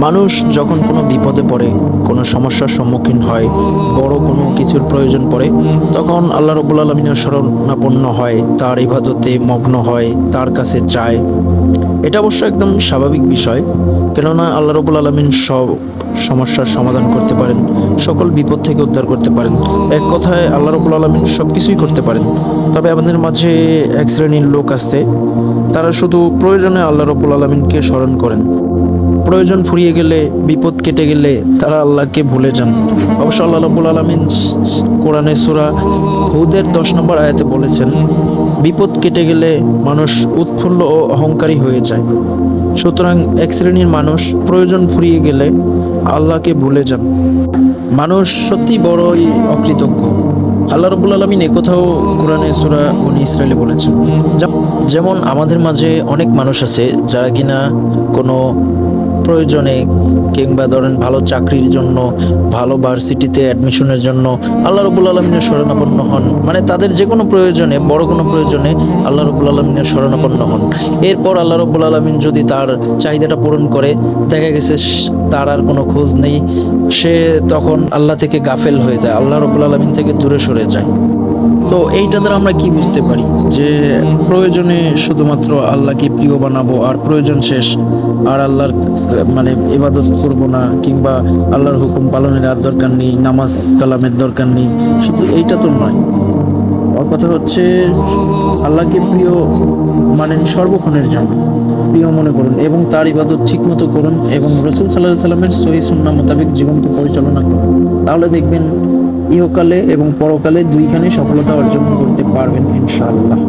মানুষ যখন কোনো বিপদে পড়ে, কোনো সমস্যার সম্মুখীন হয়, বড় কোনো কিছুর প্রয়োজন পড়ে, তখন আল্লাহ রাব্বুল আলামিনের শরণাপন্ন হয়, তার ইবাদতে মগ্ন হয়, তার কাছে চায়। এটা অবশ্য একদম স্বাভাবিক বিষয়, কেননা আল্লাহ রাব্বুল আলামিন সব সমস্যার সমাধান করতে পারেন, সকল বিপদ থেকে উদ্ধার করতে পারেন। এক কথায় আল্লাহ রাব্বুল আলামিন সব কিছুই করতে পারেন। তবে আমাদের মাঝে এক শ্রেণীর লোক আছে, তারা শুধু প্রয়োজনে আল্লাহ রাব্বুল আলামিনকে স্মরণ করেন। প্রয়োজন ফুরিয়ে গেলে, বিপদ কেটে গেলে তারা আল্লাহকে ভুলে যান। অবশ্য আল্লাহ রাব্বুল আলামিন কোরআনে সূরা হুদের 10 নম্বর আয়াতে বলেছেন, বিপদ কেটে গেলে মানুষ উৎফুল্ল ও অহংকারী হয়ে যায়। সুতরাং এক শ্রেণীর মানুষ প্রয়োজন ফুরিয়ে গেলে আল্লাহকে ভুলে যান। মানুষ সত্যি বড়ই অকৃতজ্ঞ। আল্লাহ রাব্বুল আলামিন একথাও কোরআনে সূরা বনী ইসরাঈলে বলেছেন। যেমন আমাদের মাঝে অনেক মানুষ আছে যারা কিনা কোনো প্রয়োজনে, কিংবা ধরেন ভালো চাকরির জন্য, ভালো ভার্সিটিতে অ্যাডমিশনের জন্য আল্লাহ রাব্বুল আলামিনের শরণাপন্ন হন। মানে তাদের যে কোনো প্রয়োজনে, বড় কোনো প্রয়োজনে আল্লাহ রাব্বুল আলামিনের শরণাপন্ন হন। এরপর আল্লাহ রাব্বুল আলামিন যদি তার চাহিদাটা পূরণ করে, দেখা গেছে তার আর কোনো খোঁজ নেই, সে তখন আল্লাহ থেকে গাফেল হয়ে যায়, আল্লাহ রাব্বুল আলামিন থেকে দূরে সরে যায়। তো এইটা দ্বারা আমরা কি বুঝতে পারি, যে প্রয়োজনে শুধুমাত্র আল্লাহকে প্রিয় বানাবো, আর প্রয়োজন শেষ আর আল্লাহর মানে ইবাদত করব না, কিংবা আল্লাহর হুকুম পালনের আর দরকার নেই, নামাজ কালামের দরকার নেই, শুধু এইটা তো নয়। ওর কথা হচ্ছে আল্লাহকে প্রিয় মানেন সর্বক্ষণের জন্য, প্রিয় মনে করুন এবং তার ইবাদত ঠিকমতো করুন, এবং রাসূল সাল্লাল্লাহু আলাইহি সাল্লামের সহিহ সুন্নাহ মোতাবেক জীবনকে পরিচালনা করুন। তাহলে দেখবেন ইহকালে এবং পরকালে দুইখানে সফলতা অর্জন করতে পারবেন ইনশাআল্লাহ।